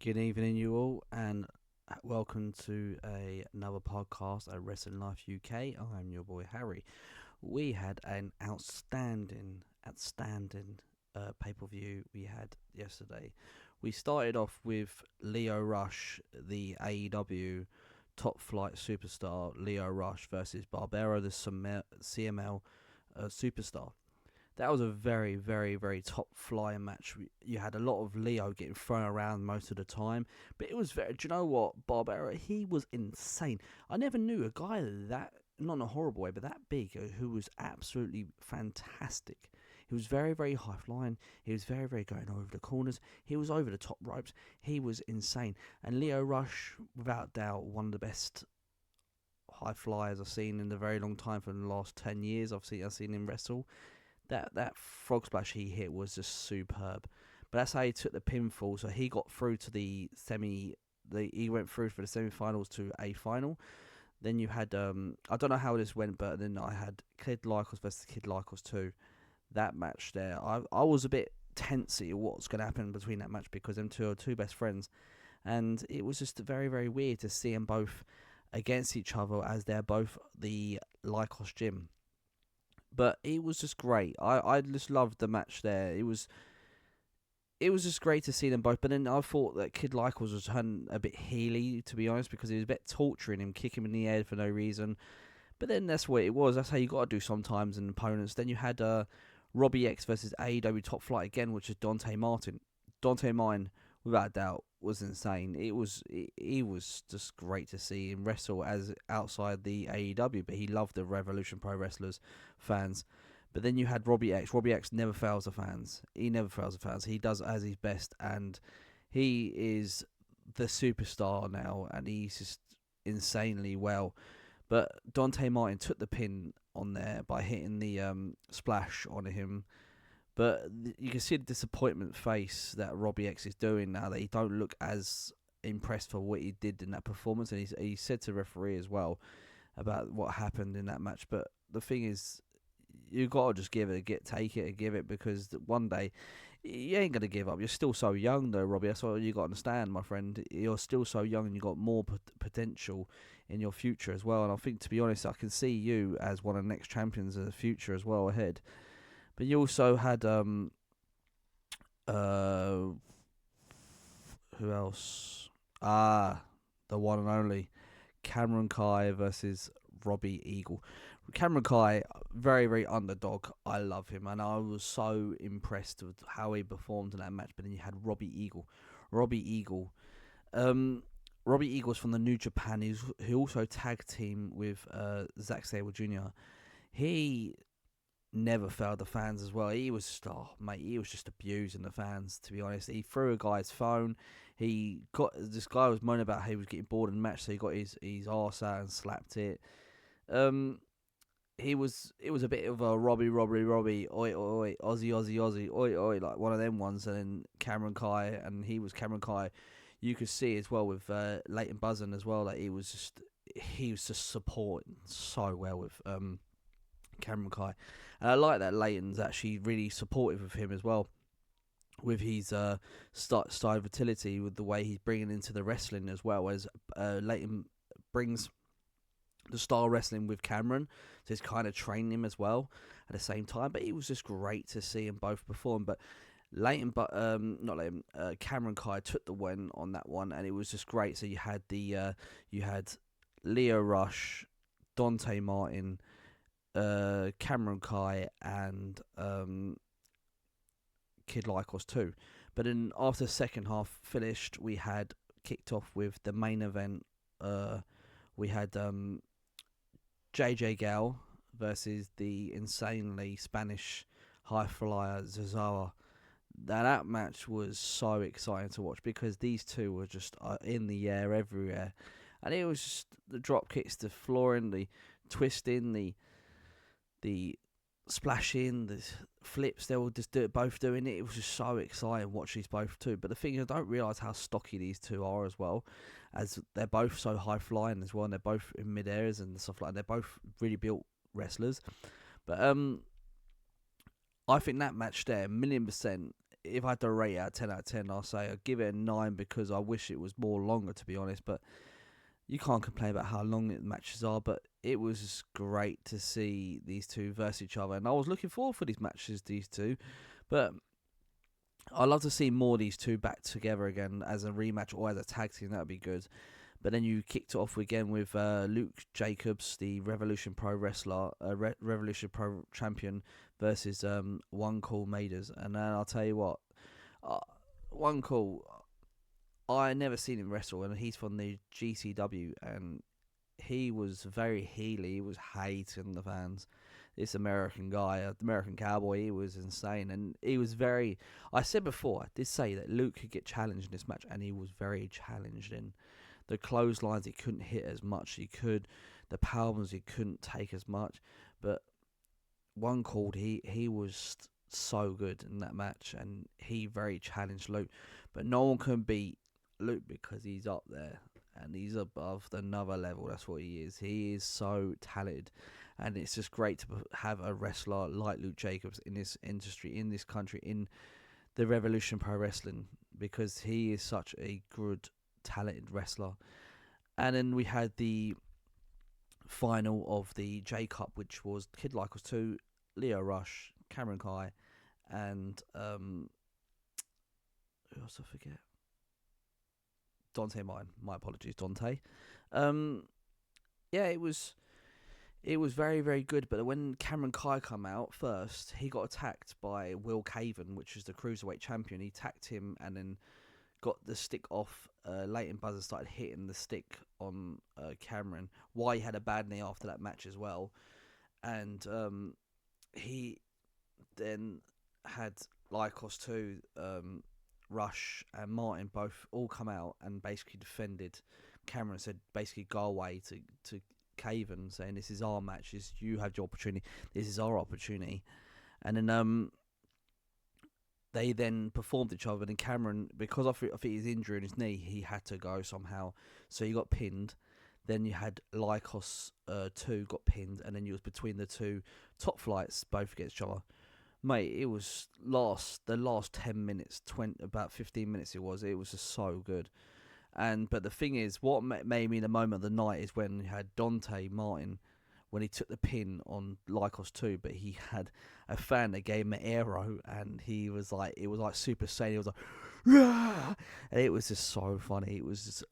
Good evening, you all, and welcome to another podcast at Wrestling Life UK. I'm your boy Harry. We had an outstanding pay per view we had yesterday. We started off with Lio Rush, the AEW top flight superstar, Lio Rush versus Barbero, the CML superstar. That was a very, very, very top flyer match. You had a lot of Leo getting thrown around most of the time, but it was very. Do you know what, Barbera? He was insane. I never knew a guy that, not in a horrible way, but that big, who was absolutely fantastic. He was very, very high flying. He was very, very going over the corners. He was over the top ropes. He was insane. And Leo Rush, without doubt, one of the best high flyers I've seen in a very long time. For the last 10 years, I've seen him wrestle. That frog splash he hit was just superb. But that's how he took the pinfall. So he got through to the he went through for the semi-finals to a final. Then you had I don't know how this went, but then I had Kid Lycos versus Kid Lycos 2. That match there, I was a bit tensy of what's going to happen between that match because them two are two best friends, and it was just very, very weird to see them both against each other as they're both the Lycos gym. But it was just great. I just loved the match there. It was just great to see them both. But then I thought that Kid Lycos was turning a bit heely, to be honest, because he was a bit torturing him, kicking him in the head for no reason. But then that's what it was. That's how you got to do sometimes in opponents. Then you had Robbie X versus AEW Top Flight again, which is Dante Martin. Dante Martin, without doubt, was insane. He was just great to see him wrestle as outside the AEW, but he loved the Revolution Pro Wrestlers fans. But then you had Robbie X. Robbie X never fails the fans. He never fails the fans. He does as his best, and he is the superstar now, and he's just insanely well. But Dante Martin took the pin on there by hitting the splash on him. But you can see the disappointment face that Robbie X is doing now that he don't look as impressed for what he did in that performance. And he said to the referee as well about what happened in that match. But the thing is, you got to just take it and give it, because one day you ain't going to give up. You're still so young though, Robbie. That's what you got to understand, my friend. You're still so young and you got more potential in your future as well. And I think, to be honest, I can see you as one of the next champions of the future as well ahead. But you also had who else? The one and only Cameron Kai versus Robbie Eagle. Cameron Kai, very, very underdog. I love him, and I was so impressed with how he performed in that match. But then you had Robbie Eagle. Robbie Eagle's from the New Japan. He also tag team with Zack Sabre Jr. He never failed the fans as well. He was he was just abusing the fans, to be honest. He threw a guy's phone. This guy was moaning about how he was getting bored in the match, so he got his arse out and slapped it. It was a bit of a Robbie, oi, oi, oi, Aussie, oi, oi, like one of them ones. And then Cameron Kai, and he was Cameron Kai. You could see as well with Leighton Buzzin as well that he was just supporting so well with Cameron Kai. And I like that Leighton's actually really supportive of him as well, with his style vitality, with the way he's bringing into the wrestling as well, as Leighton brings the style wrestling with Cameron, so he's kind of training him as well at the same time. But it was just great to see them both perform. But Cameron Kai took the win on that one, and it was just great. So you had Lio Rush, Dante Martin, Cameron Kai, and Kid Lycos too. But then after the second half finished, we had kicked off with the main event. We had JJ Gal versus the insanely Spanish high flyer Zazawa. That match was so exciting to watch, because these two were just in the air everywhere, and it was just the drop kicks, the flooring, the twisting, the splashing, the flips. They were just both doing it. It was just so exciting watching these both two. But the thing is, I don't realise how stocky these two are as well, as they're both so high flying as well, and they're both in mid airs and stuff like that. They're both really built wrestlers. But I think that match there, 1,000,000%, if I had to rate it out of 10 out of 10, I'll say I'd give it a 9 because I wish it was more longer, to be honest. But you can't complain about how long the matches are. But it was great to see these two versus each other. And I was looking forward for these matches, these two. But I'd love to see more of these two back together again as a rematch or as a tag team. That would be good. But then you kicked it off again with Luke Jacobs, the Revolution Pro wrestler, Revolution Pro champion, versus One Call Maiders. And then I'll tell you what, One Call, I never seen him wrestle, and he's from the GCW, and he was very heely. He was hating the fans. This American guy, American cowboy, he was insane, and he was very. I said before, I did say that Luke could get challenged in this match, and he was very challenged in. The clotheslines he couldn't hit as much as he could. The powerbombs he couldn't take as much. But One Called, he was so good in that match, and he very challenged Luke. But no one can beat Luke because he's up there and he's above another level. That's what he is. He is so talented, and it's just great to have a wrestler like Luke Jacobs in this industry, in this country, in the Revolution Pro Wrestling, because he is such a good, talented wrestler. And then we had the final of the J Cup, which was Kid Lycos 2, Leo Rush, Cameron Kai, and who else I forget? Dante Mine. My apologies, Dante. Yeah, it was very, very good. But when Cameron Kai come out first, he got attacked by Will Caven, which is the cruiserweight champion. He attacked him and then got the stick off. Leighton Buzzard started hitting the stick on Cameron. Why he had a bad knee after that match as well. And he then had Lycos 2, Rush and Martin both all come out and basically defended Cameron, said basically go away to Caven, saying this is our match, you had your opportunity, this is our opportunity. And then they then performed each other, and Cameron, because I think his injury in his knee, he had to go somehow, so he got pinned. Then you had Lycos 2 got pinned, and then you was between the two top flights, both against each other. Mate, it was the last 10 minutes, about 15 minutes it was just so good. But the thing is, what made me the moment of the night is when you had Dante Martin, when he took the pin on Lycos 2, but he had a fan that gave him an arrow, and he was like, it was like Super Saiyan. It was like, rah! And it was just so funny. It was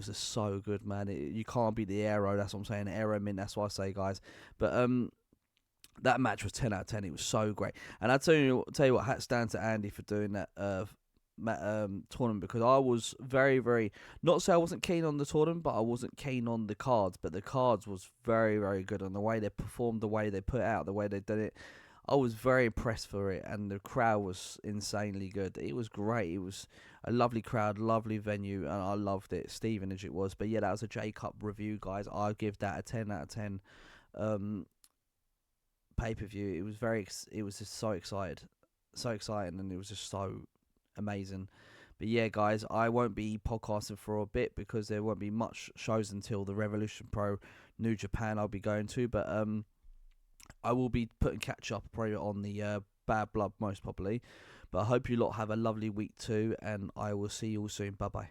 just so good, man. You can't beat the arrow. That's what I'm saying. Arrow min. That's what I say, guys. But that match was 10 out of 10. It was so great. And I tell you what, hats down to Andy for doing that tournament, because I was very, very, not to say I wasn't keen on the tournament, but I wasn't keen on the cards. But the cards was very, very good, on the way they performed, the way they put it out, the way they did it. I was very impressed for it, and the crowd was insanely good. It was great. It was a lovely crowd, lovely venue, and I loved it. Stevenage it was. But yeah, that was a J Cup review, guys. I'll give that a 10 out of 10. Pay-per-view. It was just so exciting, and it was just so amazing. But yeah, guys, I won't be podcasting for a bit because there won't be much shows until the Revolution Pro New Japan I'll be going to. But I will be putting catch up probably on the Bad Blood most probably. But I hope you lot have a lovely week too, and I will see you all soon. Bye bye.